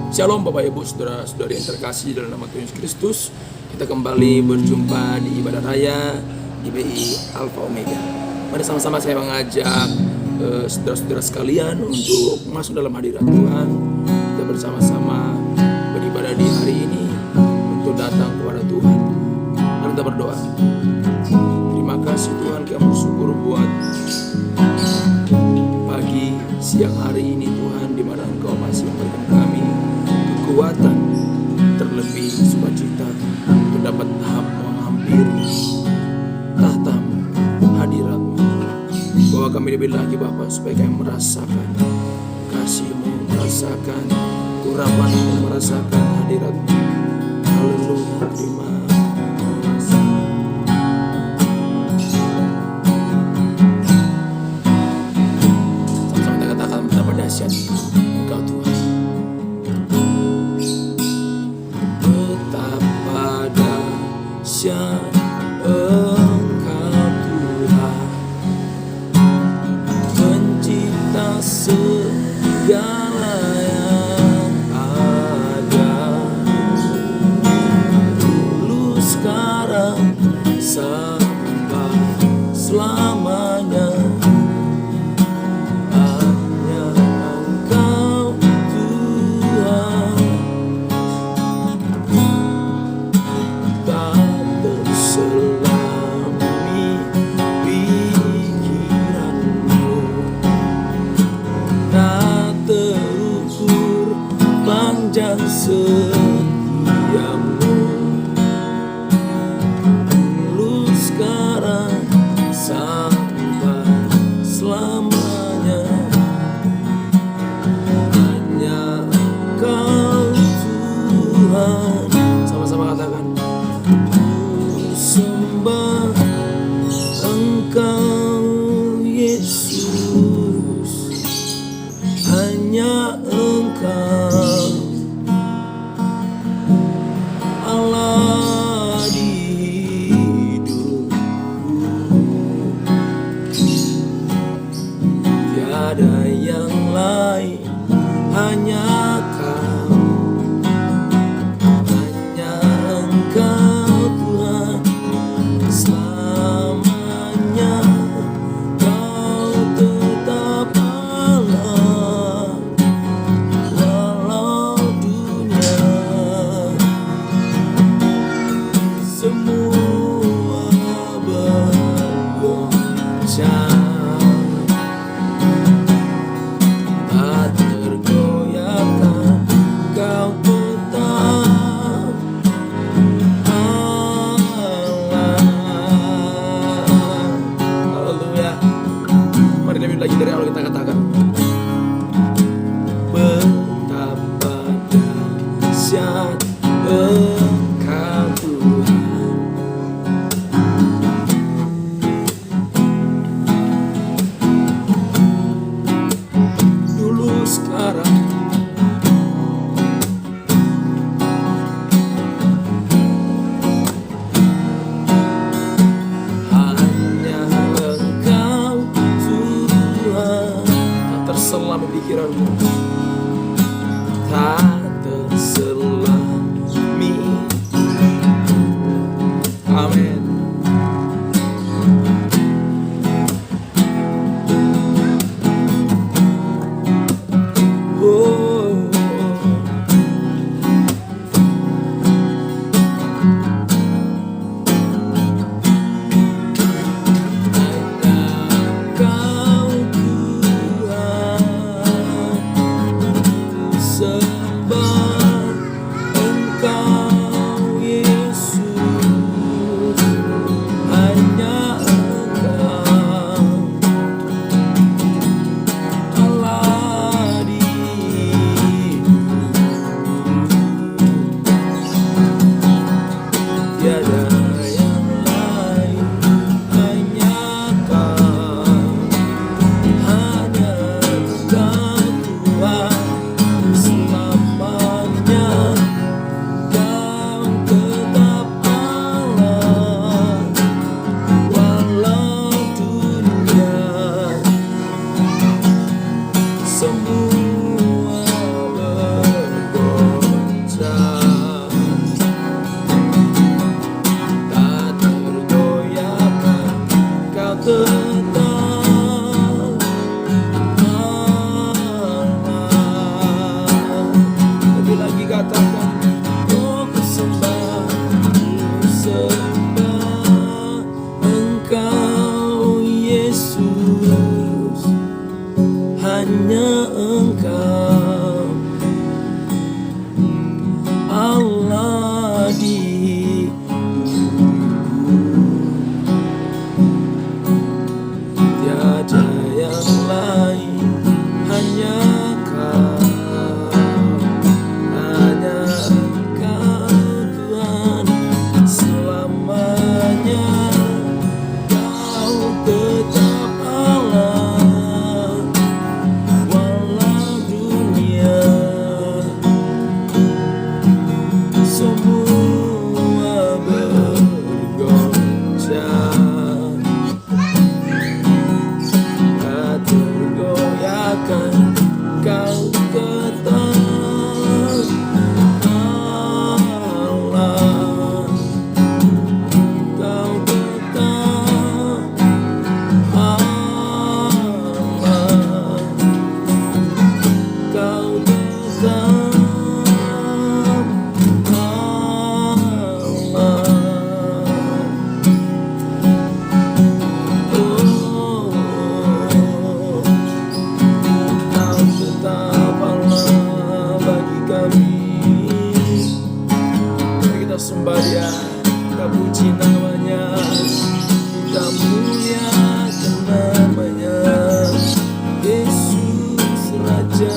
Shalom Bapak Ibu Saudara-saudari yang terkasih dalam nama Tuhan Yesus Kristus. Kita kembali berjumpa di ibadah raya GBI Alpha Omega. Mari sama-sama saya mengajak saudara-saudara sekalian untuk masuk dalam hadirat Tuhan. Kita bersama-sama beribadah di hari ini untuk datang kepada Tuhan. Mari kita berdoa. Terima kasih Tuhan, kami bersyukur buat pagi siang hari ini Tuhan, di mana Engkau masih memberikan kami kekuatan, terlebih sukacita untuk dapat menghampiri tahta-Mu, hadirat-Mu. Bawa kami lebih lagi Bapa, supaya kami merasakan kasih-Mu, merasakan urapan-Mu, merasakan hadirat-Mu. Haleluya, terima kasih. Sama-sama kita katakan betapa dahsyat Engkau Tuhan. Betapa dahsyat Engkau Tuhan, pencipta segala yang ada. Dulu, sekarang, sampai selamanya. Hanya Engkau Tuhan, tak terselami pikiran-Mu, tak terukur panjang setia-Mu. Dulu, sekarang, sampai selamanya. Hanya Engkau Tuhan. Sama-sama katakan, ku sembah Engkau Yesus. Hanya Engkau Allah di hidupku. Tiada yang lain, hanya Kau. Hanya Engkau Tuhan, selamanya Kau tetap Allah. Walau dunia semua bergoncang, tak tergoyahkan, Kau tetap Allah. Haleluya. Mari lebih lagi dari awal kita katakan, betapa dahsyat Engkau Tuhan. Dulu, sekarang, hanya Engkau Tuhan. Tak terselami pikiran-Mu, tak terselami. Amin. Oh, hanya Engkau Tuhan, sembah hanya Engkau Allah di tiada yang lain, hanya Kau, hanya Engkau Tuhan selamanya. Kau tetap Allah walau dunia semua bergoncang, tergoyahkan. Kau tetap Allah, Kau tetap Allah, Kau tetap Allah. Kau tetap Allah bagi kami. Mari kita sembah Dia, kita puji namanya, kita muliakan namanya, Yesus Raja.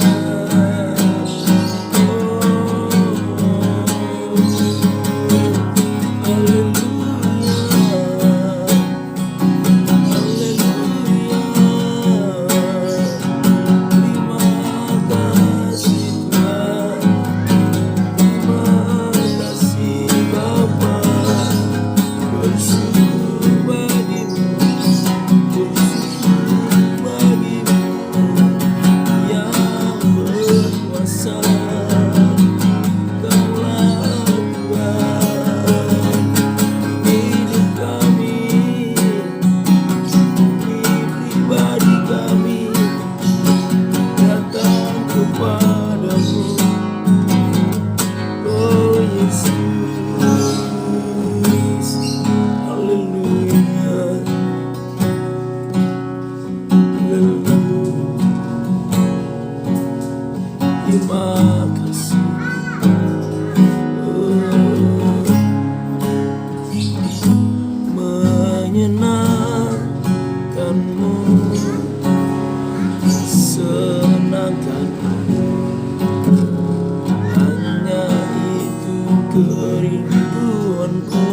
Terima kasih. Menyenangkanmu, senangkanmu, hanya itu kerinduanku.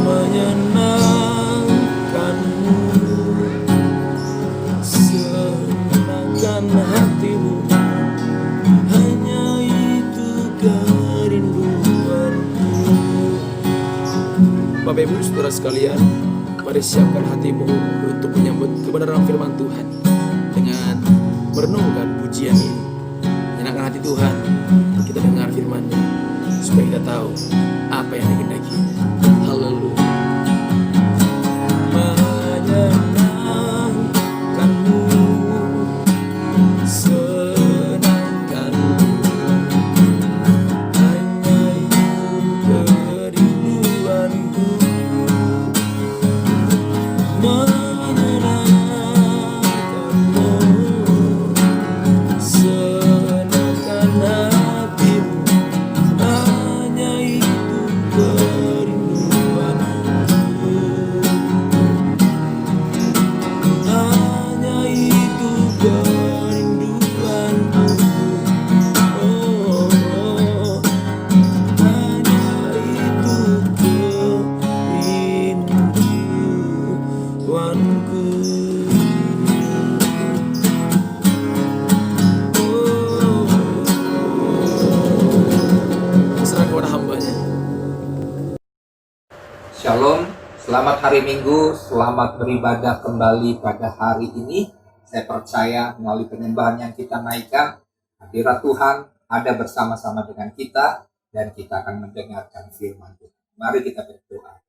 Menyenangkanmu, senangkan hatimu, hanya itu kerinduanku. Bapak Ibu Saudara sekalian, mari siapkan hatimu untuk menyambut kebenaran firman Tuhan dengan merenungkan pujian ini. Menyenangkan hati Tuhan, kita dengar firman-Nya supaya kita tahu apa yang dikehendaki. Haleluya. Menyenangkanmu, senangkanmu, hanya itu kerinduanku. Menyenangkanmu, senangkan hatimu, hanya itu kerinduanku. Hanya itu kerinduanku. Oh, hanya itu kerinduanku. Serah kepada hamba-Nya. Shalom, selamat hari Minggu, selamat beribadah kembali pada hari ini. Saya percaya melalui penyembahan yang kita naikkan, hadirat Tuhan ada bersama-sama dengan kita dan kita akan mendengarkan firman Tuhan. Mari kita berdoa.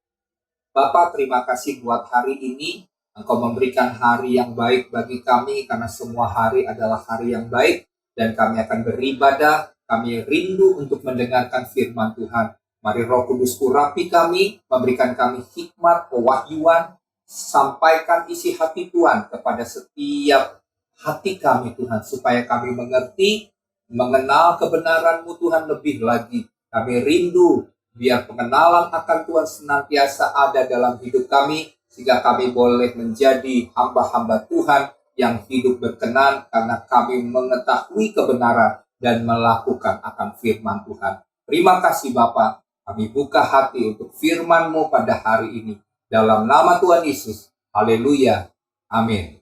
Bapa, terima kasih buat hari ini. Engkau memberikan hari yang baik bagi kami karena semua hari adalah hari yang baik dan kami akan beribadah. Kami rindu untuk mendengarkan firman Tuhan. Mari Roh Kudus urapi kami, memberikan kami hikmat, pewahyuan, sampaikan isi hati Tuhan kepada setiap hati kami Tuhan, supaya kami mengerti, mengenal kebenaran-Mu Tuhan lebih lagi. Kami rindu biar pengenalan akan Tuhan senantiasa ada dalam hidup kami, sehingga kami boleh menjadi hamba-hamba Tuhan yang hidup berkenan karena kami mengetahui kebenaran dan melakukan akan firman Tuhan. Terima kasih Bapa, kami buka hati untuk firman-Mu pada hari ini. Dalam nama Tuhan Yesus, haleluya, amin.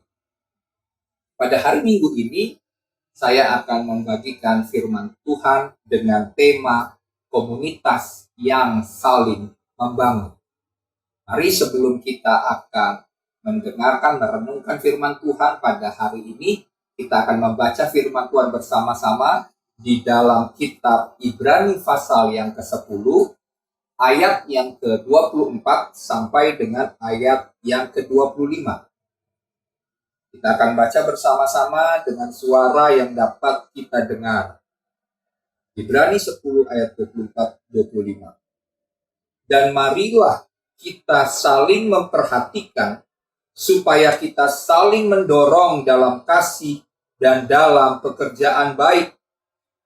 Pada hari Minggu ini, saya akan membagikan firman Tuhan dengan tema komunitas yang saling membangun. Mari sebelum kita akan mendengarkan, merenungkan firman Tuhan pada hari ini, kita akan membaca firman Tuhan bersama-sama di dalam kitab Ibrani pasal yang ke-10, ayat yang ke-24 sampai dengan ayat yang ke-25. Kita akan baca bersama-sama dengan suara yang dapat kita dengar. Ibrani 10 ayat 24-25. Dan marilah kita saling memperhatikan supaya kita saling mendorong dalam kasih dan dalam pekerjaan baik.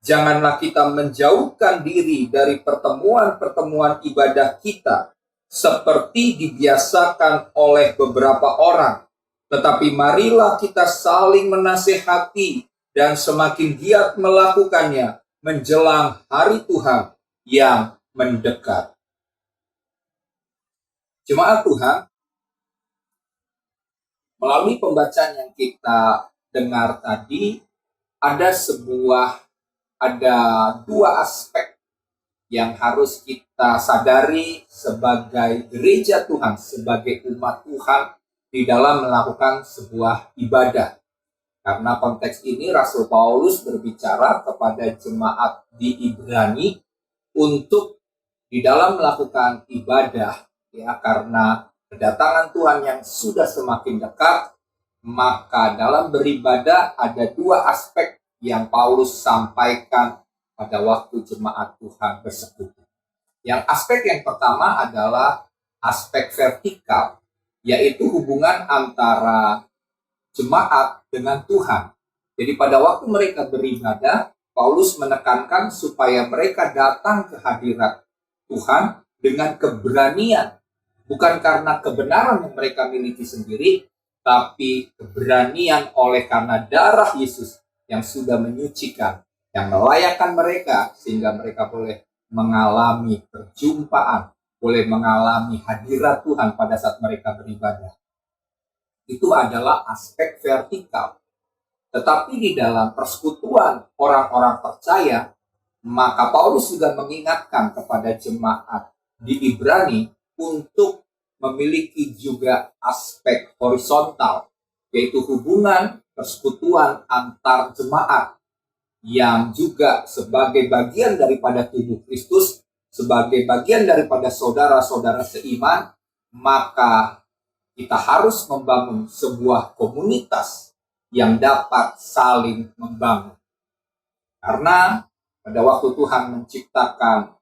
Janganlah kita menjauhkan diri dari pertemuan-pertemuan ibadah kita seperti dibiasakan oleh beberapa orang. Tetapi marilah kita saling menasehati dan semakin giat melakukannya menjelang hari Tuhan yang mendekat. Jemaat Tuhan, melalui pembacaan yang kita dengar tadi, ada dua aspek yang harus kita sadari sebagai gereja Tuhan, sebagai umat Tuhan di dalam melakukan sebuah ibadah. Karena konteks ini Rasul Paulus berbicara kepada jemaat di Ibrani untuk di dalam melakukan ibadah, ya, karena kedatangan Tuhan yang sudah semakin dekat, maka dalam beribadah ada dua aspek yang Paulus sampaikan pada waktu jemaat Tuhan bersekutu. Yang aspek yang pertama adalah aspek vertikal, yaitu hubungan antara jemaat dengan Tuhan. Jadi pada waktu mereka beribadah, Paulus menekankan supaya mereka datang ke hadirat Tuhan dengan keberanian. Bukan karena kebenaran yang mereka miliki sendiri, tapi keberanian oleh karena darah Yesus yang sudah menyucikan, yang melayakkan mereka, sehingga mereka boleh mengalami perjumpaan, boleh mengalami hadirat Tuhan pada saat mereka beribadah. Itu adalah aspek vertikal. Tetapi di dalam persekutuan orang-orang percaya, maka Paulus juga mengingatkan kepada jemaat di Ibrani untuk memiliki juga aspek horizontal, yaitu hubungan persekutuan antar jemaat yang juga sebagai bagian daripada tubuh Kristus, sebagai bagian daripada saudara-saudara seiman, maka kita harus membangun sebuah komunitas yang dapat saling membangun. Karena pada waktu Tuhan menciptakan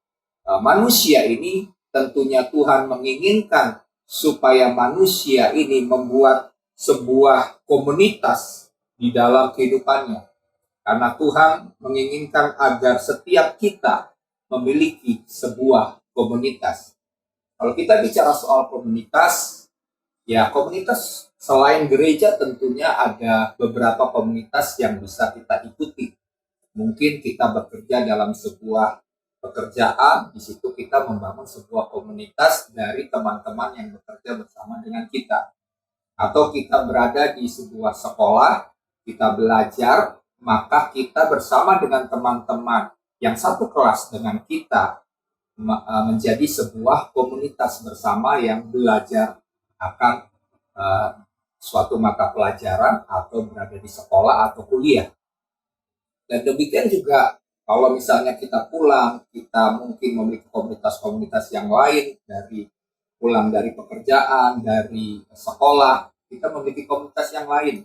manusia ini, tentunya Tuhan menginginkan supaya manusia ini membuat sebuah komunitas di dalam kehidupannya. Karena Tuhan menginginkan agar setiap kita memiliki sebuah komunitas. Kalau kita bicara soal komunitas, ya komunitas selain gereja tentunya ada beberapa komunitas yang bisa kita ikuti. Mungkin kita bekerja dalam sebuah pekerjaan, di situ kita membangun sebuah komunitas dari teman-teman yang bekerja bersama dengan kita. Atau kita berada di sebuah sekolah, kita belajar, maka kita bersama dengan teman-teman yang satu kelas dengan kita menjadi sebuah komunitas bersama yang belajar akan suatu mata pelajaran atau berada di sekolah atau kuliah. Dan demikian juga kalau misalnya kita pulang, kita mungkin memiliki komunitas-komunitas yang lain, pulang dari pekerjaan, dari sekolah, kita memiliki komunitas yang lain.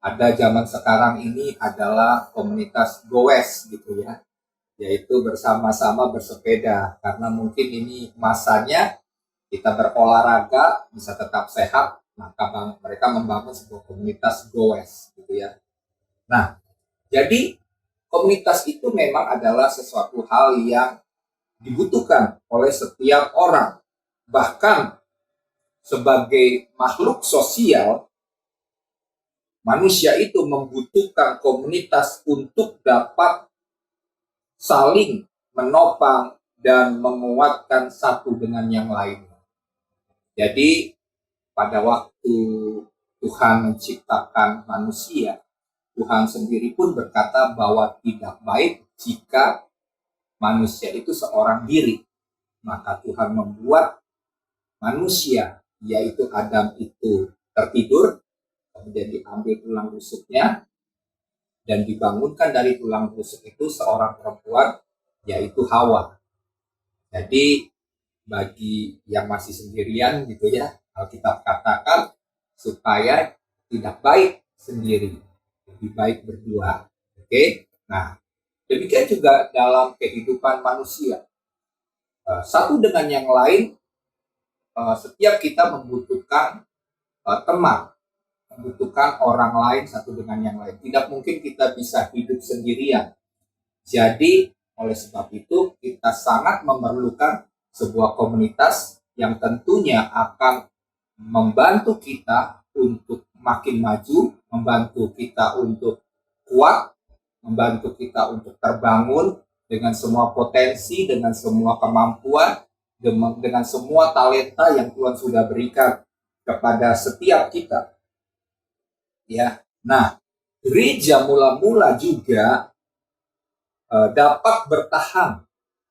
Ada zaman sekarang ini adalah komunitas goes gitu ya, yaitu bersama-sama bersepeda, karena mungkin ini masanya kita berolahraga bisa tetap sehat, maka mereka membangun sebuah komunitas goes gitu ya. Nah, jadi komunitas itu memang adalah sesuatu hal yang dibutuhkan oleh setiap orang. Bahkan sebagai makhluk sosial, manusia itu membutuhkan komunitas untuk dapat saling menopang dan menguatkan satu dengan yang lainnya. Jadi pada waktu Tuhan menciptakan manusia, Tuhan sendiri pun berkata bahwa tidak baik jika manusia itu seorang diri. Maka Tuhan membuat manusia, yaitu Adam itu tertidur, kemudian diambil tulang rusuknya, dan dibangunkan dari tulang rusuk itu seorang perempuan, yaitu Hawa. Jadi bagi yang masih sendirian gitu ya, Alkitab katakan supaya tidak baik sendiri, lebih baik berdua. Oke, nah demikian juga dalam kehidupan manusia, satu dengan yang lain, setiap kita membutuhkan teman, membutuhkan orang lain satu dengan yang lain. Tidak mungkin kita bisa hidup sendirian. Jadi oleh sebab itu kita sangat memerlukan sebuah komunitas yang tentunya akan membantu kita untuk makin maju, membantu kita untuk kuat, membantu kita untuk terbangun dengan semua potensi, dengan semua kemampuan, dengan semua talenta yang Tuhan sudah berikan kepada setiap kita. Ya, nah gereja mula-mula juga dapat bertahan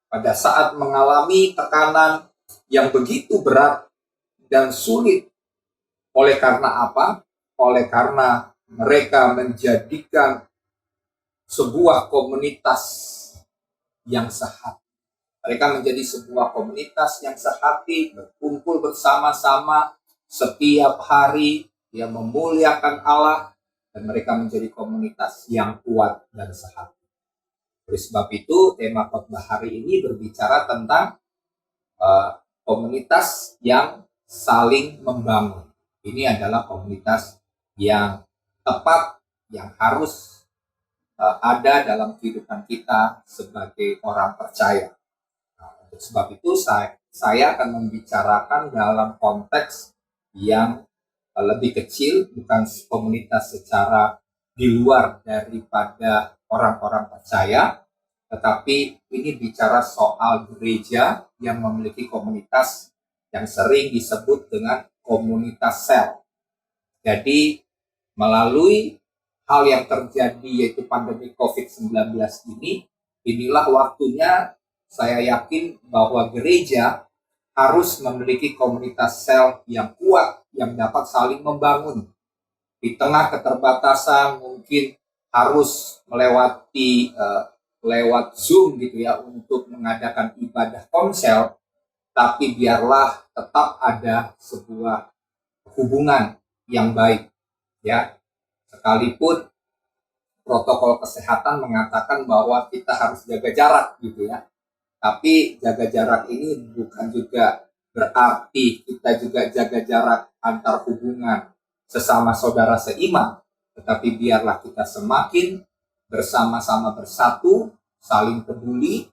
pada saat mengalami tekanan yang begitu berat dan sulit. Oleh karena apa? Oleh karena mereka menjadikan sebuah komunitas yang sehati. Mereka menjadi sebuah komunitas yang sehati, berkumpul bersama-sama setiap hari, yang memuliakan Allah, dan mereka menjadi komunitas yang kuat dan sehati. Oleh sebab itu, tema khotbah hari ini berbicara tentang komunitas yang saling membangun. Ini adalah komunitas yang tepat, yang harus ada dalam kehidupan kita sebagai orang percaya. Nah, untuk sebab itu, saya akan membicarakan dalam konteks yang lebih kecil, bukan komunitas secara di luar daripada orang-orang percaya, tetapi ini bicara soal gereja yang memiliki komunitas yang sering disebut dengan komunitas sel. Jadi melalui hal yang terjadi yaitu pandemi COVID-19 ini, inilah waktunya saya yakin bahwa gereja harus memiliki komunitas sel yang kuat, yang dapat saling membangun. Di tengah keterbatasan mungkin harus melewati lewat Zoom gitu ya untuk mengadakan ibadah konsel, tapi biarlah tetap ada sebuah hubungan yang baik ya. Sekalipun protokol kesehatan mengatakan bahwa kita harus jaga jarak gitu ya. Tapi jaga jarak ini bukan juga berarti kita juga jaga jarak antar hubungan sesama saudara seiman, tetapi biarlah kita semakin bersama-sama bersatu, saling peduli,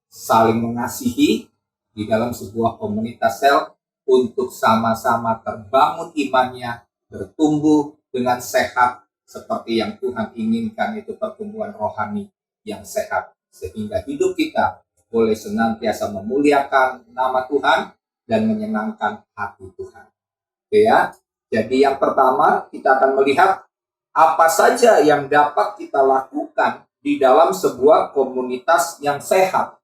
saling mengasihi di dalam sebuah komunitas sel untuk sama-sama terbangun imannya, bertumbuh dengan sehat seperti yang Tuhan inginkan, itu pertumbuhan rohani yang sehat, sehingga hidup kita boleh senantiasa memuliakan nama Tuhan dan menyenangkan hati Tuhan. Oke ya. Jadi yang pertama kita akan melihat apa saja yang dapat kita lakukan di dalam sebuah komunitas yang sehat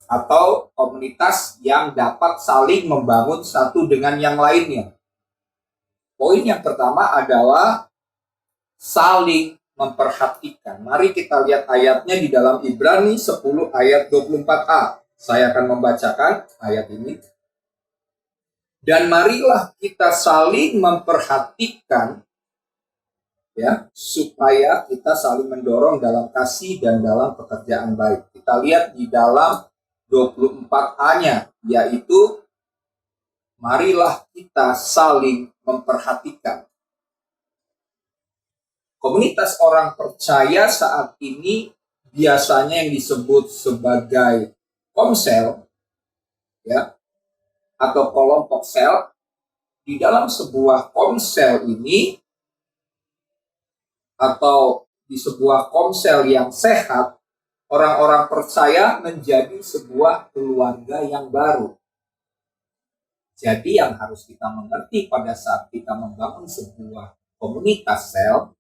atau komunitas yang dapat saling membangun satu dengan yang lainnya. Poin yang pertama adalah saling memperhatikan. Mari kita lihat ayatnya di dalam Ibrani 10 ayat 24a. Saya akan membacakan ayat ini. Dan marilah kita saling memperhatikan ya, supaya kita saling mendorong dalam kasih dan dalam pekerjaan baik. Kita lihat di dalam 24a-nya, yaitu marilah kita saling memperhatikan. Komunitas orang percaya saat ini biasanya yang disebut sebagai komsel, ya, atau kelompok sel. Di dalam sebuah komsel ini atau di sebuah komsel yang sehat, orang-orang percaya menjadi sebuah keluarga yang baru. Jadi yang harus kita mengerti pada saat kita membangun sebuah komunitas sel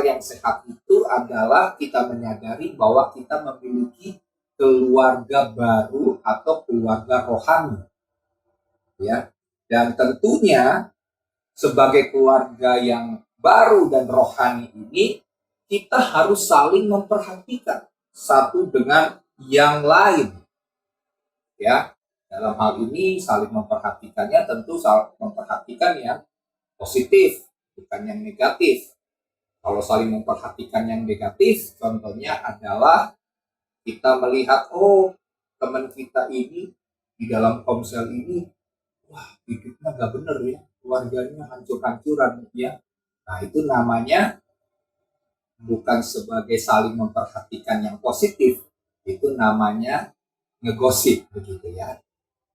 yang sehat itu adalah kita menyadari bahwa kita memiliki keluarga baru atau keluarga rohani. Ya. Dan tentunya sebagai keluarga yang baru dan rohani ini, kita harus saling memperhatikan satu dengan yang lain. Ya, dalam hal ini saling memperhatikannya tentu saling memperhatikan yang positif, bukan yang negatif. Kalau saling memperhatikan yang negatif, contohnya adalah kita melihat, oh, teman kita ini di dalam komsel ini, wah, hidupnya gak bener ya, keluarganya hancur-hancuran ya. Nah, itu namanya bukan sebagai saling memperhatikan yang positif, itu namanya ngegosip begitu ya.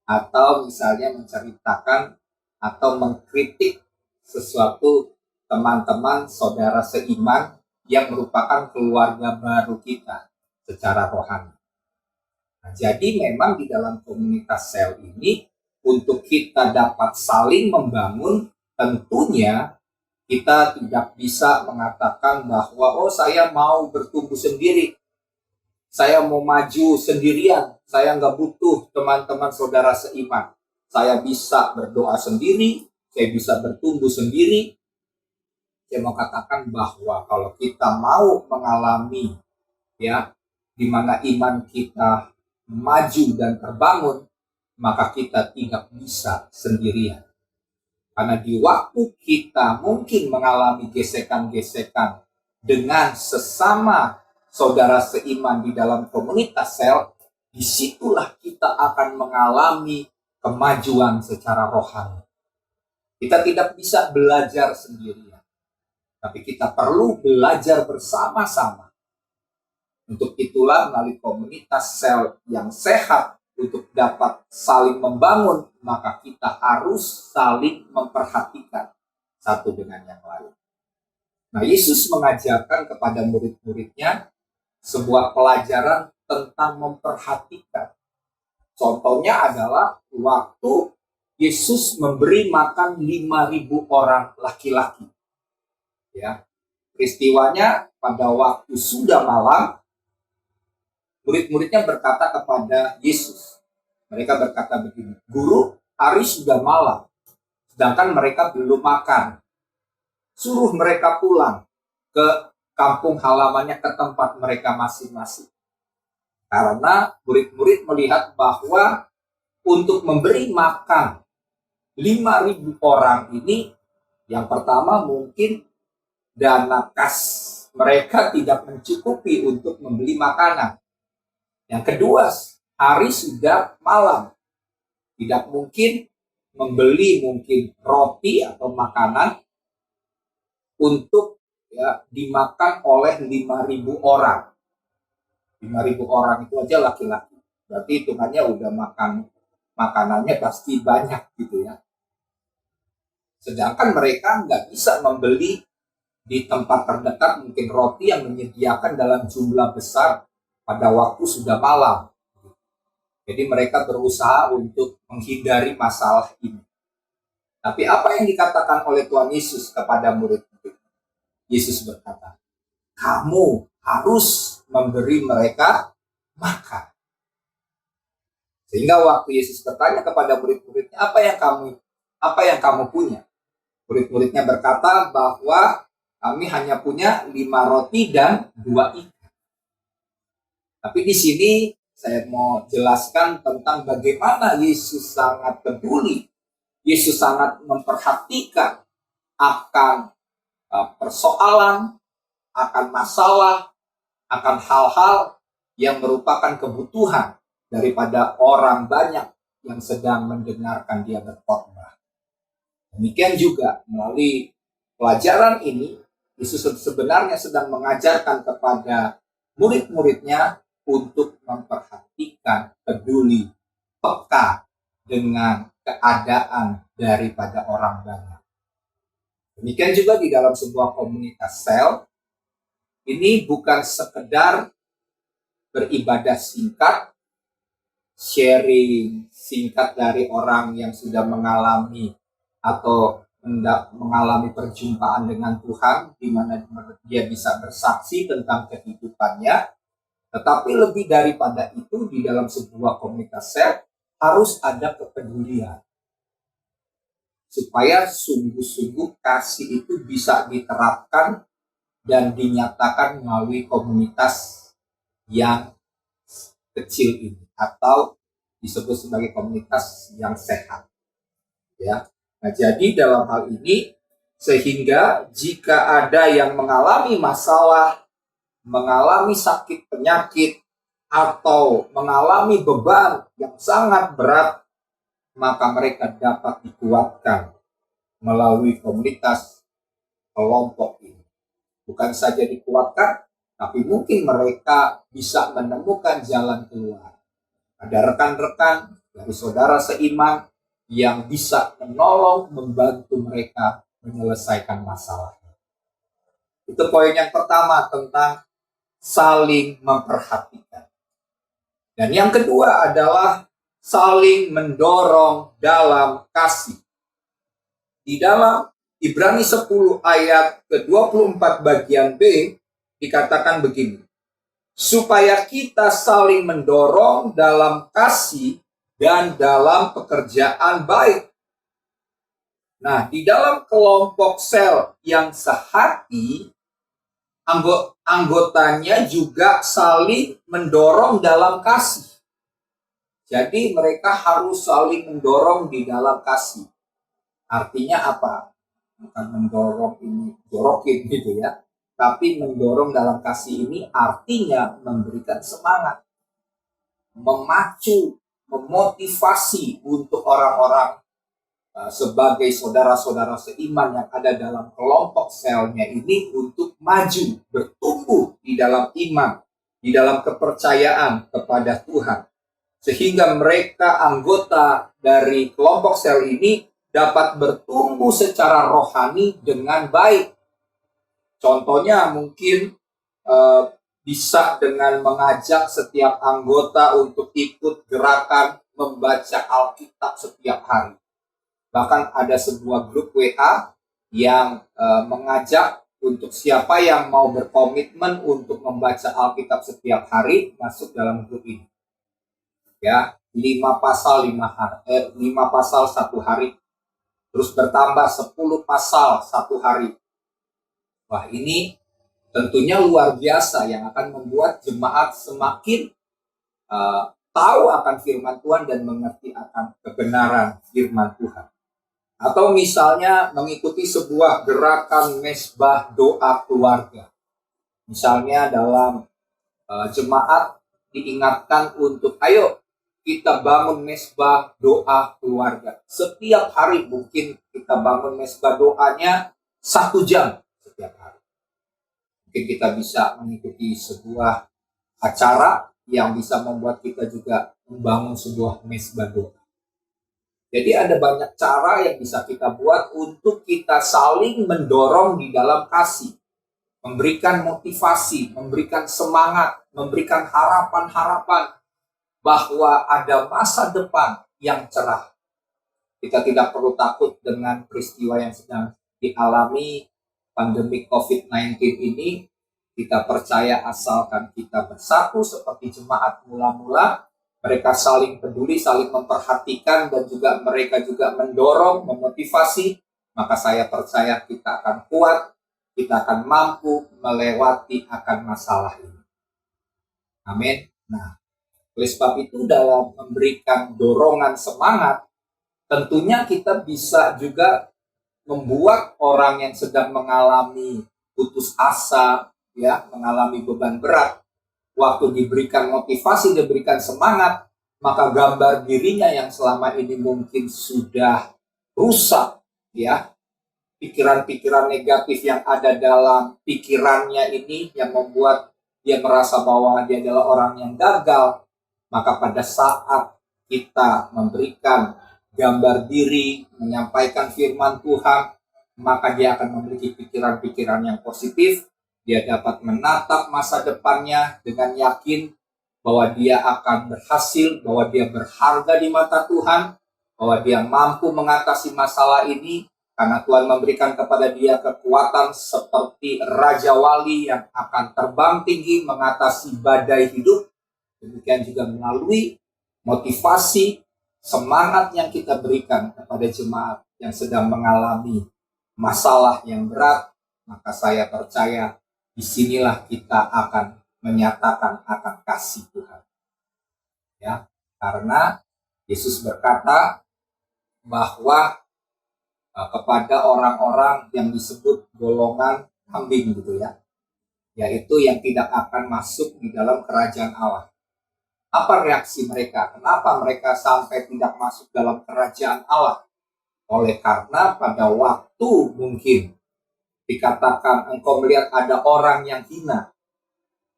Atau misalnya menceritakan atau mengkritik sesuatu teman-teman saudara seiman yang merupakan keluarga baru kita secara rohani. Nah, jadi memang di dalam komunitas sel ini, untuk kita dapat saling membangun, tentunya kita tidak bisa mengatakan bahwa oh, saya mau bertumbuh sendiri, saya mau maju sendirian, saya nggak butuh teman-teman saudara seiman, saya bisa berdoa sendiri, saya bisa bertumbuh sendiri. Saya mau katakan bahwa kalau kita mau mengalami ya di mana iman kita maju dan terbangun, maka kita tidak bisa sendirian. Karena di waktu kita mungkin mengalami gesekan-gesekan dengan sesama saudara seiman di dalam komunitas sel, disitulah kita akan mengalami kemajuan secara rohani. Kita tidak bisa belajar sendirian, tapi kita perlu belajar bersama-sama. Untuk itulah melalui komunitas sel yang sehat, untuk dapat saling membangun, maka kita harus saling memperhatikan satu dengan yang lain. Nah, Yesus mengajarkan kepada murid-muridnya sebuah pelajaran tentang memperhatikan. Contohnya adalah waktu Yesus memberi makan 5.000 orang laki-laki. Ya, peristiwanya pada waktu sudah malam, murid-muridnya berkata kepada Yesus. Mereka berkata begini, Guru, hari sudah malam, sedangkan mereka belum makan. Suruh mereka pulang ke kampung halamannya, ke tempat mereka masing-masing. Karena murid-murid melihat bahwa untuk memberi makan 5.000 orang ini, yang pertama mungkin dana kas mereka tidak mencukupi untuk membeli makanan. Yang kedua, hari sudah malam. Tidak mungkin membeli mungkin roti atau makanan untuk ya dimakan oleh 5.000 orang. 5.000 orang itu aja laki-laki. Berarti hitungannya udah makanannya pasti banyak gitu ya. Sedangkan mereka nggak bisa membeli di tempat terdekat mungkin roti yang menyediakan dalam jumlah besar pada waktu sudah malam. Jadi mereka berusaha untuk menghindari masalah ini. Tapi apa yang dikatakan oleh Tuhan Yesus kepada murid-murid? Yesus berkata, kamu harus memberi mereka makan. Sehingga waktu Yesus bertanya kepada murid-muridnya, apa yang kamu punya? Murid-muridnya berkata bahwa kami hanya punya 5 roti dan 2 ikan. Tapi di sini saya mau jelaskan tentang bagaimana Yesus sangat peduli. Yesus sangat memperhatikan akan persoalan, akan masalah, akan hal-hal yang merupakan kebutuhan daripada orang banyak yang sedang mendengarkan dia berkhotbah. Demikian juga melalui pelajaran ini, Yesus sebenarnya sedang mengajarkan kepada murid-muridnya untuk memperhatikan, peduli, peka dengan keadaan daripada orang banyak. Demikian juga di dalam sebuah komunitas sel, ini bukan sekedar beribadah singkat, sharing singkat dari orang yang sudah mengalami atau mengalami perjumpaan dengan Tuhan, di mana dia bisa bersaksi tentang kehidupannya. Tetapi lebih daripada itu, di dalam sebuah komunitas sel harus ada kepedulian, supaya sungguh-sungguh kasih itu bisa diterapkan dan dinyatakan melalui komunitas yang kecil ini, atau disebut sebagai komunitas yang sehat. Ya. Nah, jadi dalam hal ini, sehingga jika ada yang mengalami masalah, mengalami sakit penyakit, atau mengalami beban yang sangat berat, maka mereka dapat dikuatkan melalui komunitas kelompok ini. Bukan saja dikuatkan, tapi mungkin mereka bisa menemukan jalan keluar. Ada rekan-rekan dari saudara seiman yang bisa menolong, membantu mereka menyelesaikan masalahnya. Itu poin yang pertama tentang saling memperhatikan. Dan yang kedua adalah saling mendorong dalam kasih. Di dalam Ibrani 10 ayat ke-24 bagian B dikatakan begini, supaya kita saling mendorong dalam kasih dan dalam pekerjaan baik. Nah, di dalam kelompok sel yang sehati, anggotanya juga saling mendorong dalam kasih. Jadi mereka harus saling mendorong di dalam kasih. Artinya apa? Bukan mendorong ini jorokin gitu ya. Tapi mendorong dalam kasih ini artinya memberikan semangat, memacu, memotivasi untuk orang-orang sebagai saudara-saudara seiman yang ada dalam kelompok selnya ini untuk maju, bertumbuh di dalam iman, di dalam kepercayaan kepada Tuhan. Sehingga mereka anggota dari kelompok sel ini dapat bertumbuh secara rohani dengan baik. Contohnya mungkin bisa dengan mengajak setiap anggota untuk ikut gerakan membaca Alkitab setiap hari. Bahkan ada sebuah grup WA yang mengajak untuk siapa yang mau berkomitmen untuk membaca Alkitab setiap hari masuk dalam grup ini. Ya, 5 pasal 1 hari. Terus bertambah 10 pasal 1 hari. Wah, ini tentunya luar biasa yang akan membuat jemaat semakin tahu akan firman Tuhan dan mengerti akan kebenaran firman Tuhan. Atau misalnya mengikuti sebuah gerakan mesbah doa keluarga. Misalnya dalam jemaat diingatkan untuk ayo kita bangun mesbah doa keluarga. Setiap hari mungkin kita bangun mesbah doanya 1 jam setiap hari. Mungkin kita bisa mengikuti sebuah acara yang bisa membuat kita juga membangun sebuah mesbah doa. Jadi ada banyak cara yang bisa kita buat untuk kita saling mendorong di dalam kasih. Memberikan motivasi, memberikan semangat, memberikan harapan-harapan bahwa ada masa depan yang cerah. Kita tidak perlu takut dengan peristiwa yang sedang dialami pandemi COVID-19 ini. Kita percaya asalkan kita bersatu seperti jemaat mula-mula, mereka saling peduli, saling memperhatikan, dan juga mereka juga mendorong, memotivasi, maka saya percaya kita akan kuat, kita akan mampu melewati akan masalah ini. Amin. Nah, oleh sebab itu dalam memberikan dorongan semangat, tentunya kita bisa juga membuat orang yang sedang mengalami putus asa, ya, mengalami beban berat, waktu diberikan motivasi, diberikan semangat, maka gambar dirinya yang selama ini mungkin sudah rusak, ya, pikiran-pikiran negatif yang ada dalam pikirannya ini yang membuat dia merasa bahwa dia adalah orang yang gagal, maka pada saat kita memberikan gambar diri, menyampaikan firman Tuhan, maka dia akan memiliki pikiran-pikiran yang positif. Dia dapat menatap masa depannya dengan yakin bahwa dia akan berhasil, bahwa dia berharga di mata Tuhan, bahwa dia mampu mengatasi masalah ini, karena Tuhan memberikan kepada dia kekuatan seperti Raja Wali yang akan terbang tinggi mengatasi badai hidup. Demikian juga melalui motivasi, semangat yang kita berikan kepada jemaat yang sedang mengalami masalah yang berat, maka saya percaya disinilah kita akan menyatakan akan kasih Tuhan. Ya, karena Yesus berkata bahwa kepada orang-orang yang disebut golongan kambing gitu ya, yaitu yang tidak akan masuk di dalam kerajaan Allah. Apa reaksi mereka? Kenapa mereka sampai tidak masuk dalam kerajaan Allah? Oleh karena pada waktu mungkin dikatakan engkau melihat ada orang yang hina,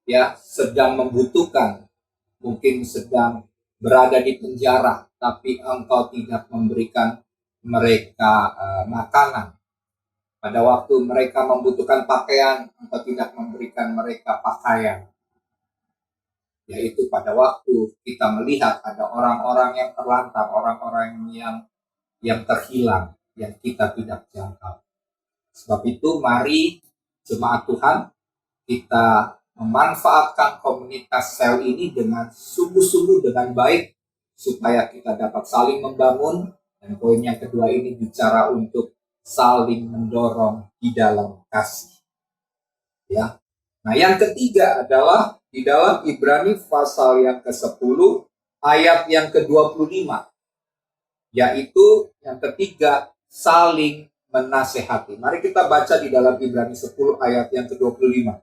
ya, sedang membutuhkan, mungkin sedang berada di penjara, tapi engkau tidak memberikan mereka makanan. Pada waktu mereka membutuhkan pakaian, engkau tidak memberikan mereka pakaian. Yaitu pada waktu kita melihat ada orang-orang yang terlantar, orang-orang yang terhilang, yang kita tidak jangkau. Sebab itu mari jemaat Tuhan, kita memanfaatkan komunitas sel ini dengan sungguh-sungguh dengan baik, supaya kita dapat saling membangun. Dan poin yang kedua ini bicara untuk saling mendorong di dalam kasih. Ya. Nah, yang ketiga adalah di dalam Ibrani pasal yang ke-10 ayat yang ke-25. Yaitu yang ketiga, saling menasehati. Mari kita baca di dalam Ibrani 10 ayat yang ke-25.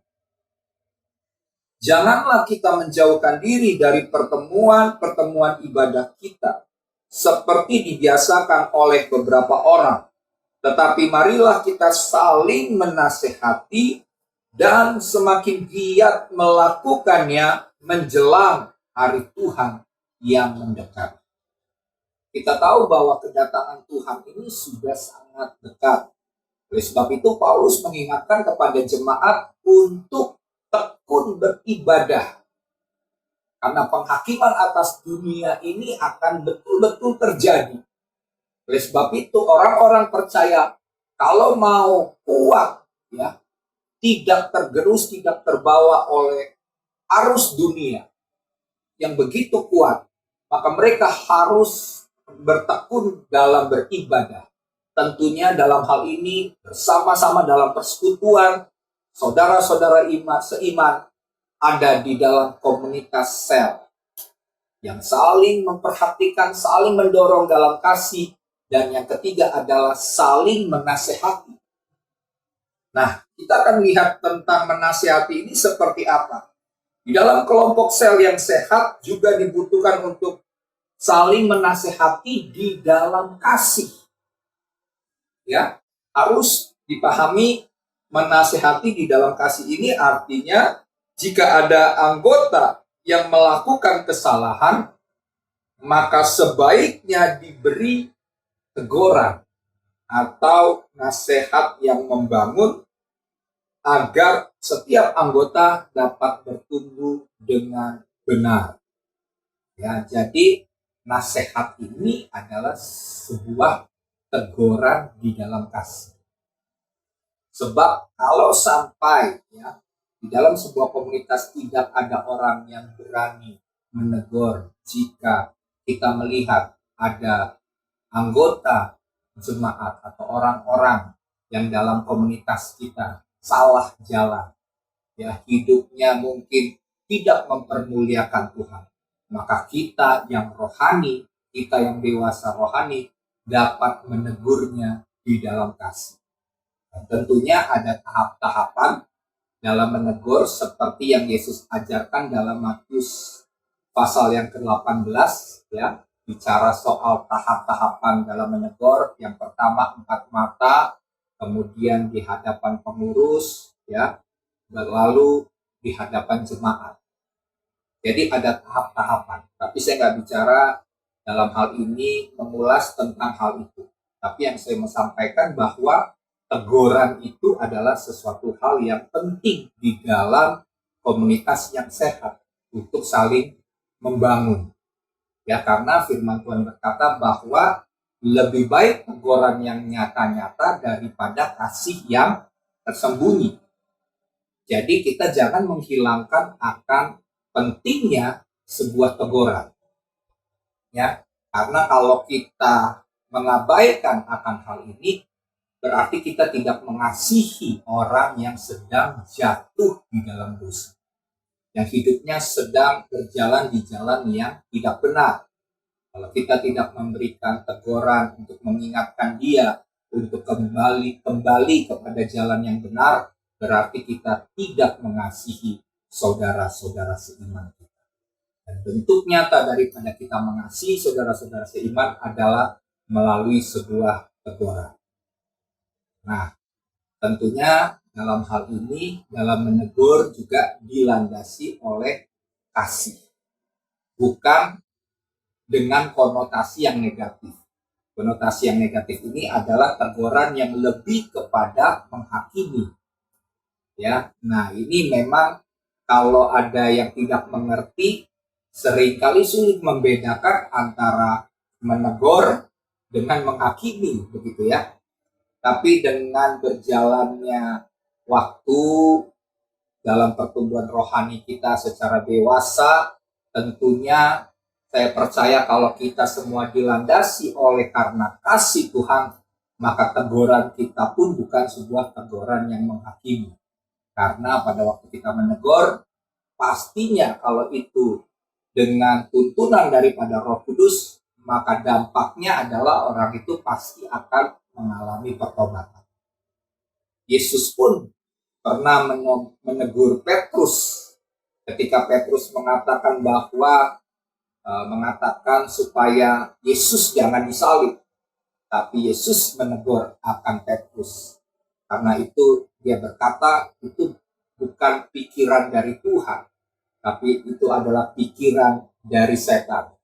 Janganlah kita menjauhkan diri dari pertemuan-pertemuan ibadah kita, seperti dibiasakan oleh beberapa orang. Tetapi marilah kita saling menasehati dan semakin giat melakukannya menjelang hari Tuhan yang mendekat. Kita tahu bahwa kedatangan Tuhan ini sudah sangat dekat. Oleh sebab itu Paulus mengingatkan kepada jemaat untuk tekun beribadah. Karena penghakiman atas dunia ini akan betul-betul terjadi. Oleh sebab itu orang-orang percaya kalau mau kuat, ya, tidak tergerus, tidak terbawa oleh arus dunia yang begitu kuat, maka mereka harus bertekun dalam beribadah. Tentunya dalam hal ini bersama-sama dalam persekutuan, saudara-saudara seiman ada di dalam komunitas sel yang saling memperhatikan, saling mendorong dalam kasih, dan yang ketiga adalah saling menasehati. Nah, kita akan lihat tentang menasehati ini seperti apa. Di dalam kelompok sel yang sehat juga dibutuhkan untuk saling menasehati di dalam kasih. Ya, harus dipahami menasehati di dalam kasih ini artinya jika ada anggota yang melakukan kesalahan, maka sebaiknya diberi teguran atau nasihat yang membangun agar setiap anggota dapat bertumbuh dengan benar. Ya, jadi nasihat ini adalah sebuah teguran di dalam kasih. Sebab kalau sampai, ya, di dalam sebuah komunitas tidak ada orang yang berani menegur jika kita melihat ada anggota jemaat atau orang-orang yang dalam komunitas kita salah jalan, ya, hidupnya mungkin tidak mempermuliakan Tuhan, maka kita yang rohani, kita yang dewasa rohani dapat menegurnya di dalam kasih. Dan tentunya ada tahap-tahapan dalam menegur seperti yang Yesus ajarkan dalam Matius pasal yang ke-18 ya, bicara soal tahap-tahapan dalam menegur. Yang pertama 4 mata, kemudian di hadapan pengurus ya, lalu di hadapan jemaat. Jadi ada tahap-tahapan. Tapi saya nggak bicara dalam hal ini mengulas tentang hal itu. Tapi yang saya mau sampaikan bahwa teguran itu adalah sesuatu hal yang penting di dalam komunitas yang sehat untuk saling membangun. Ya, karena firman Tuhan berkata bahwa lebih baik teguran yang nyata-nyata daripada kasih yang tersembunyi. Jadi kita jangan menghilangkan akan pentingnya sebuah teguran. Ya, karena kalau kita mengabaikan akan hal ini, berarti kita tidak mengasihi orang yang sedang jatuh di dalam dosa, yang hidupnya sedang berjalan di jalan yang tidak benar. Kalau kita tidak memberikan teguran untuk mengingatkan dia untuk kembali kepada jalan yang benar, berarti kita tidak mengasihi saudara-saudara seiman kita. Dan bentuk nyata daripada kita mengasihi saudara-saudara seiman adalah melalui sebuah teguran. Nah, tentunya dalam hal ini, dalam menegur juga dilandasi oleh kasih. Bukan dengan konotasi yang negatif. Konotasi yang negatif ini adalah teguran yang lebih kepada menghakimi. Ya, nah ini memang kalau ada yang tidak mengerti, seringkali sulit membedakan antara menegur dengan menghakimi, begitu ya. Tapi dengan berjalannya waktu dalam pertumbuhan rohani kita secara dewasa, tentunya saya percaya kalau kita semua dilandasi oleh karena kasih Tuhan, maka teguran kita pun bukan sebuah teguran yang menghakimi. Karena pada waktu kita menegur, pastinya kalau itu dengan tuntunan daripada Roh Kudus, maka dampaknya adalah orang itu pasti akan mengalami pertobatan. Yesus pun pernah menegur Petrus ketika Petrus mengatakan bahwa mengatakan supaya Yesus jangan disalib. Tapi Yesus menegur akan Petrus. Karena itu dia berkata itu bukan pikiran dari Tuhan, tapi itu adalah pikiran dari setan.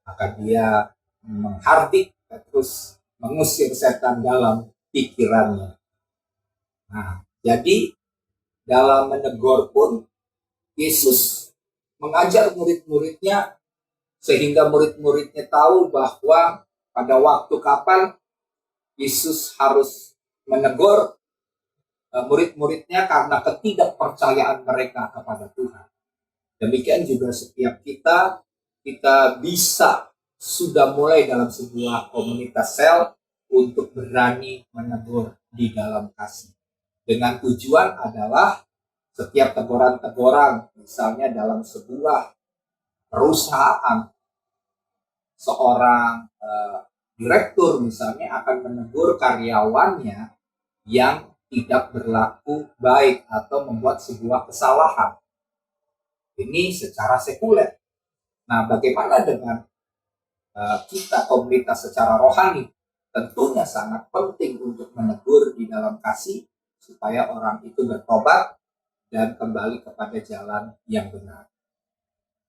Maka dia menghardik Petrus, mengusir setan dalam pikirannya. Nah, jadi dalam menegur pun Yesus mengajar murid-muridnya sehingga murid-muridnya tahu bahwa pada waktu kapan Yesus harus menegur murid-muridnya karena ketidakpercayaan mereka kepada Tuhan. Demikian juga setiap kita bisa sudah mulai dalam sebuah komunitas sel untuk berani menegur di dalam kasih. Dengan tujuan adalah setiap teguran-teguran, misalnya dalam sebuah perusahaan, seorang direktur misalnya akan menegur karyawannya yang tidak berlaku baik atau membuat sebuah kesalahan. Ini secara sekuler. Nah, bagaimana dengan kita komunitas secara rohani? Tentunya sangat penting untuk menegur di dalam kasih supaya orang itu bertobat dan kembali kepada jalan yang benar.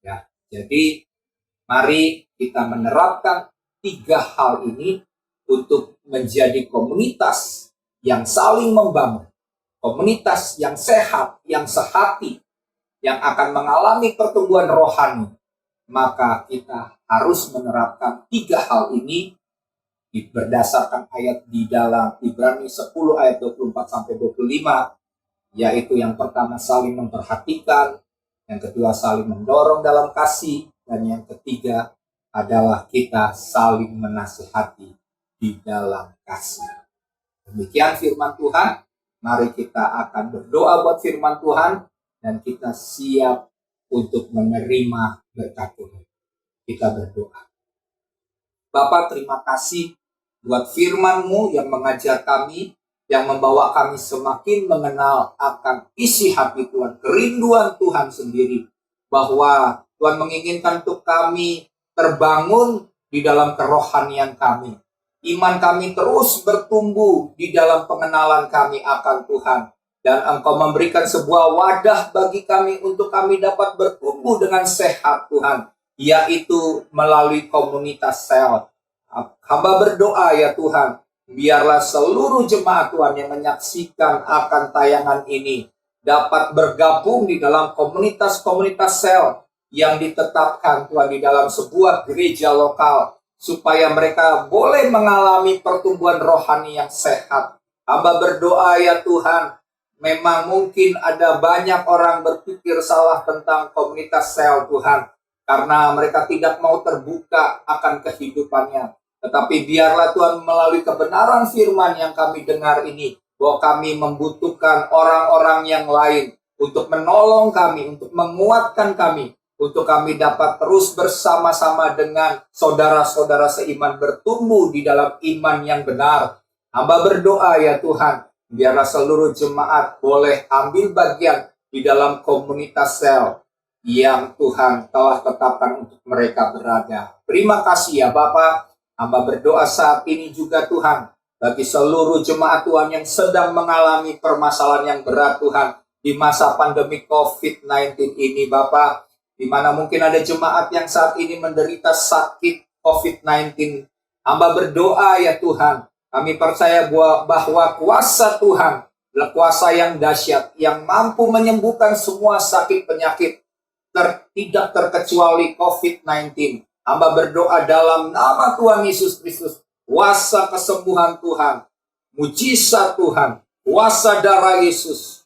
Ya, jadi mari kita menerapkan 3 hal ini untuk menjadi komunitas yang saling membangun, komunitas yang sehat, yang sehati, yang akan mengalami pertumbuhan rohani. Maka kita harus menerapkan 3 hal ini berdasarkan ayat di dalam Ibrani 10 ayat 24-25, yaitu yang pertama saling memperhatikan, yang kedua saling mendorong dalam kasih, dan yang ketiga adalah kita saling menasihati di dalam kasih. Demikian firman Tuhan. Mari kita akan berdoa buat firman Tuhan dan kita siap untuk menerima berkat Tuhan. Kita berdoa. Bapa, terima kasih buat firman-Mu yang mengajar kami, yang membawa kami semakin mengenal akan isi hati Tuhan, kerinduan Tuhan sendiri, bahwa Tuhan menginginkan untuk kami terbangun di dalam kerohanian kami. Iman kami terus bertumbuh di dalam pengenalan kami akan Tuhan. Dan Engkau memberikan sebuah wadah bagi kami untuk kami dapat bertumbuh dengan sehat Tuhan, yaitu melalui komunitas sel. Hamba berdoa ya Tuhan, biarlah seluruh jemaat Tuhan yang menyaksikan akan tayangan ini dapat bergabung di dalam komunitas-komunitas sel yang ditetapkan Tuhan di dalam sebuah gereja lokal, supaya mereka boleh mengalami pertumbuhan rohani yang sehat. Hamba berdoa ya Tuhan, memang mungkin ada banyak orang berpikir salah tentang komunitas sel Tuhan, karena mereka tidak mau terbuka akan kehidupannya. Tetapi biarlah Tuhan melalui kebenaran firman yang kami dengar ini, bahwa kami membutuhkan orang-orang yang lain untuk menolong kami, untuk menguatkan kami, untuk kami dapat terus bersama-sama dengan saudara-saudara seiman bertumbuh di dalam iman yang benar. Hamba berdoa ya Tuhan, biarlah seluruh jemaat boleh ambil bagian di dalam komunitas sel yang Tuhan telah tetapkan untuk mereka berada. Terima kasih ya Bapak. Hamba berdoa saat ini juga Tuhan, bagi seluruh jemaat Tuhan yang sedang mengalami permasalahan yang berat Tuhan, di masa pandemi COVID-19 ini Bapak, di mana mungkin ada jemaat yang saat ini menderita sakit COVID-19. Hamba berdoa ya Tuhan, kami percaya bahwa kuasa Tuhan adalah kuasa yang dahsyat, yang mampu menyembuhkan semua sakit penyakit, tidak terkecuali COVID-19. Hamba berdoa dalam nama Tuhan Yesus Kristus, kuasa kesembuhan Tuhan, mujizat Tuhan, kuasa darah Yesus,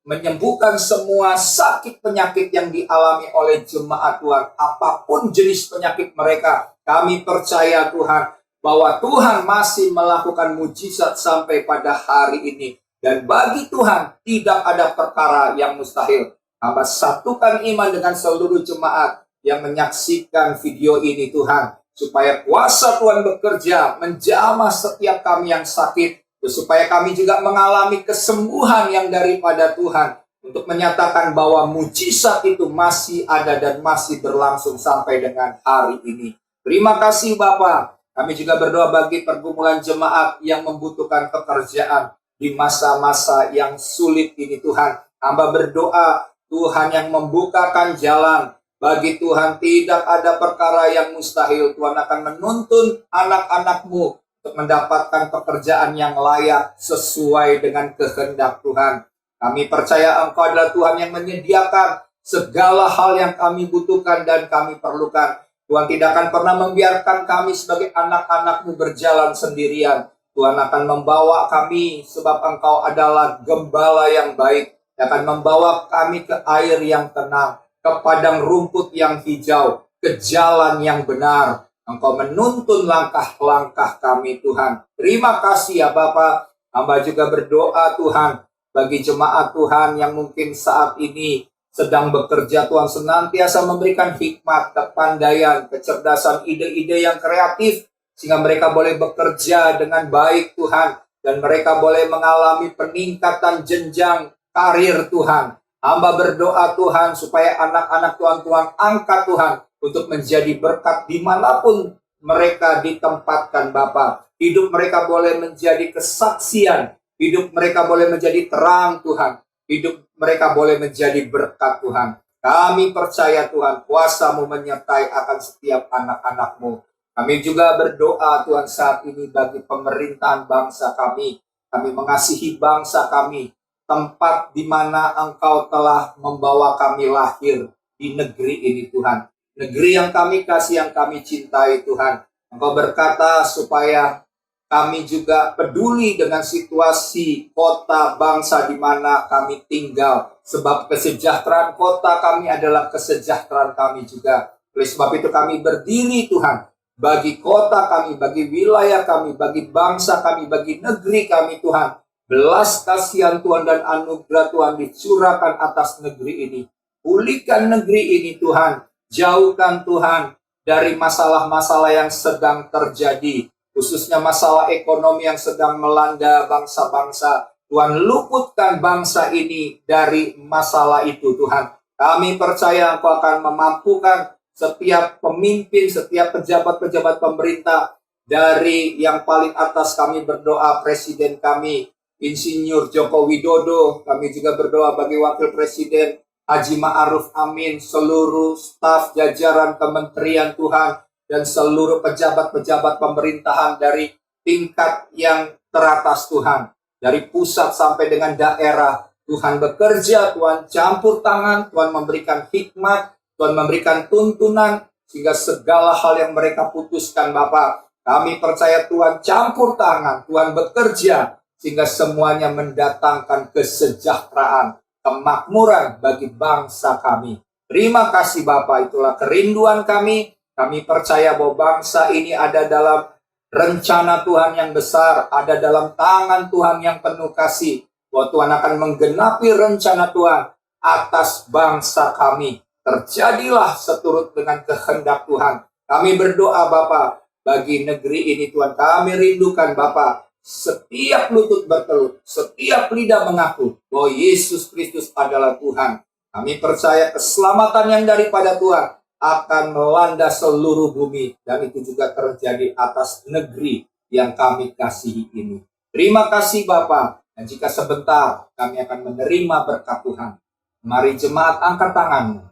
menyembuhkan semua sakit penyakit yang dialami oleh jemaat Tuhan. Apapun jenis penyakit mereka, kami percaya Tuhan, bahwa Tuhan masih melakukan mujizat sampai pada hari ini. Dan bagi Tuhan, tidak ada perkara yang mustahil. Hamba satukan iman dengan seluruh jemaat yang menyaksikan video ini Tuhan, supaya kuasa Tuhan bekerja menjamah setiap kami yang sakit, supaya kami juga mengalami kesembuhan yang daripada Tuhan, untuk menyatakan bahwa mujizat itu masih ada dan masih berlangsung sampai dengan hari ini. Terima kasih Bapak. Kami juga berdoa bagi pergumulan jemaat yang membutuhkan pekerjaan di masa-masa yang sulit ini Tuhan. Hamba berdoa Tuhan yang membukakan jalan. Bagi Tuhan tidak ada perkara yang mustahil. Tuhan akan menuntun anak-anak-Mu untuk mendapatkan pekerjaan yang layak sesuai dengan kehendak Tuhan. Kami percaya Engkau adalah Tuhan yang menyediakan segala hal yang kami butuhkan dan kami perlukan. Tuhan tidak akan pernah membiarkan kami sebagai anak-anak-Mu berjalan sendirian. Tuhan akan membawa kami sebab Engkau adalah gembala yang baik. Yang akan membawa kami ke air yang tenang, ke padang rumput yang hijau, ke jalan yang benar. Engkau menuntun langkah-langkah kami Tuhan. Terima kasih ya Bapak. Hamba juga berdoa Tuhan, bagi jemaat Tuhan yang mungkin saat ini sedang bekerja Tuhan, senantiasa memberikan hikmat, kepandaian, kecerdasan, ide-ide yang kreatif, sehingga mereka boleh bekerja dengan baik Tuhan, dan mereka boleh mengalami peningkatan jenjang karir Tuhan. Hamba berdoa Tuhan supaya anak-anak Tuhan angkat Tuhan untuk menjadi berkat dimanapun mereka ditempatkan Bapa. Hidup mereka boleh menjadi kesaksian, hidup mereka boleh menjadi terang Tuhan, hidup mereka boleh menjadi berkat Tuhan. Kami percaya Tuhan, kuasa-Mu menyertai akan setiap anak-anak-Mu. Kami juga berdoa Tuhan saat ini bagi pemerintahan bangsa kami. Kami mengasihi bangsa kami, tempat di mana Engkau telah membawa kami lahir di negeri ini Tuhan. Negeri yang kami kasih, yang kami cintai Tuhan. Engkau berkata supaya kami juga peduli dengan situasi kota bangsa di mana kami tinggal. Sebab kesejahteraan kota kami adalah kesejahteraan kami juga. Oleh sebab itu kami berdiri Tuhan, bagi kota kami, bagi wilayah kami, bagi bangsa kami, bagi negeri kami Tuhan. Belas kasihan Tuhan dan anugerah Tuhan dicurahkan atas negeri ini. Pulihkan negeri ini Tuhan. Jauhkan Tuhan dari masalah-masalah yang sedang terjadi. Khususnya masalah ekonomi yang sedang melanda bangsa-bangsa. Tuhan luputkan bangsa ini dari masalah itu Tuhan. Kami percaya Engkau akan memampukan setiap pemimpin, setiap pejabat-pejabat pemerintah, dari yang paling atas kami berdoa Presiden kami, Insinyur Joko Widodo. Kami juga berdoa bagi Wakil Presiden Haji Ma'ruf Amin, seluruh staf jajaran kementerian Tuhan, dan seluruh pejabat-pejabat pemerintahan dari tingkat yang teratas Tuhan. Dari pusat sampai dengan daerah, Tuhan bekerja, Tuhan campur tangan, Tuhan memberikan hikmat, Tuhan memberikan tuntunan, sehingga segala hal yang mereka putuskan Bapak, kami percaya Tuhan campur tangan, Tuhan bekerja, sehingga semuanya mendatangkan kesejahteraan, kemakmuran bagi bangsa kami. Terima kasih Bapak, itulah kerinduan kami. Kami percaya bahwa bangsa ini ada dalam rencana Tuhan yang besar, ada dalam tangan Tuhan yang penuh kasih, bahwa Tuhan akan menggenapi rencana Tuhan atas bangsa kami. Terjadilah seturut dengan kehendak Tuhan. Kami berdoa Bapa bagi negeri ini Tuhan. Kami rindukan Bapa, setiap lutut bertelut, setiap lidah mengaku bahwa Yesus Kristus adalah Tuhan. Kami percaya keselamatan yang daripada Tuhan akan melanda seluruh bumi, dan itu juga terjadi atas negeri yang kami kasihi ini. Terima kasih Bapa. Dan jika sebentar kami akan menerima berkat Tuhan, mari jemaat angkat tanganmu,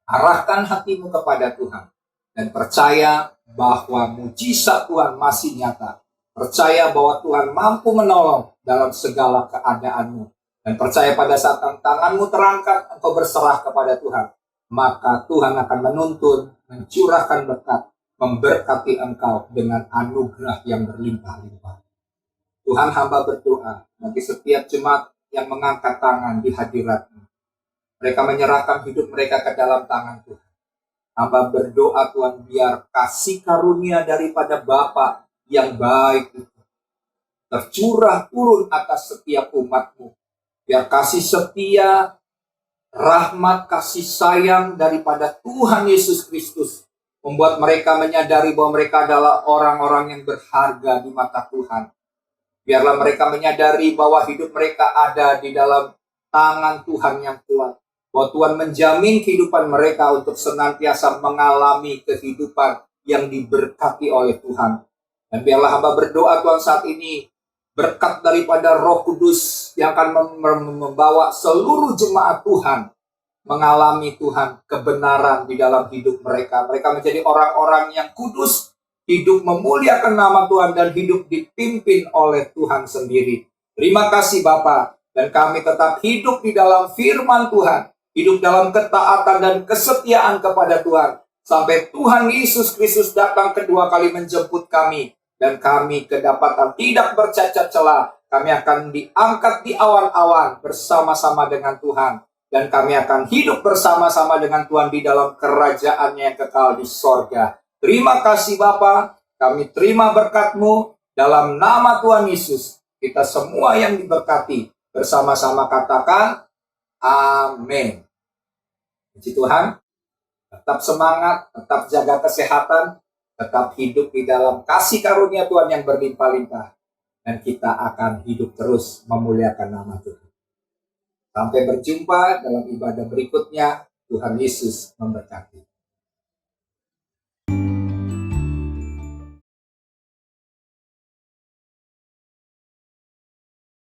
arahkan hatimu kepada Tuhan, dan percaya bahwa mujizat Tuhan masih nyata. Percaya bahwa Tuhan mampu menolong dalam segala keadaanmu. Dan percaya pada saat tanganmu terangkat, engkau berserah kepada Tuhan, maka Tuhan akan menuntun, mencurahkan berkat, memberkati engkau dengan anugerah yang berlimpah-limpah. Tuhan, hamba berdoa bagi setiap jemaat yang mengangkat tangan di hadirat-Mu. Mereka menyerahkan hidup mereka ke dalam tangan Tuhan. Hamba berdoa Tuhan, biar kasih karunia daripada Bapa yang baik itu tercurah turun atas setiap umat-Mu. Biar kasih setia, rahmat, kasih sayang daripada Tuhan Yesus Kristus membuat mereka menyadari bahwa mereka adalah orang-orang yang berharga di mata Tuhan. Biarlah mereka menyadari bahwa hidup mereka ada di dalam tangan Tuhan yang kuat. Bahwa Tuhan menjamin kehidupan mereka untuk senantiasa mengalami kehidupan yang diberkati oleh Tuhan. Dan biarlah hamba berdoa Tuhan saat ini, berkat daripada Roh Kudus yang akan membawa seluruh jemaat Tuhan mengalami Tuhan kebenaran di dalam hidup mereka. Mereka menjadi orang-orang yang kudus, hidup memuliakan nama Tuhan, dan hidup dipimpin oleh Tuhan sendiri. Terima kasih Bapa, dan kami tetap hidup di dalam firman Tuhan, hidup dalam ketaatan dan kesetiaan kepada Tuhan, sampai Tuhan Yesus Kristus datang kedua kali menjemput kami, dan kami kedapatan tidak bercacat celah. Kami akan diangkat di awan-awan bersama-sama dengan Tuhan, dan kami akan hidup bersama-sama dengan Tuhan di dalam kerajaan-Nya yang kekal di sorga. Terima kasih Bapa, kami terima berkat-Mu dalam nama Tuhan Yesus. Kita semua yang diberkati bersama-sama katakan amin. Puji Tuhan, tetap semangat, tetap jaga kesehatan, tetap hidup di dalam kasih karunia Tuhan yang berlimpah-limpah, dan kita akan hidup terus memuliakan nama Tuhan. Sampai berjumpa dalam ibadah berikutnya. Tuhan Yesus memberkati.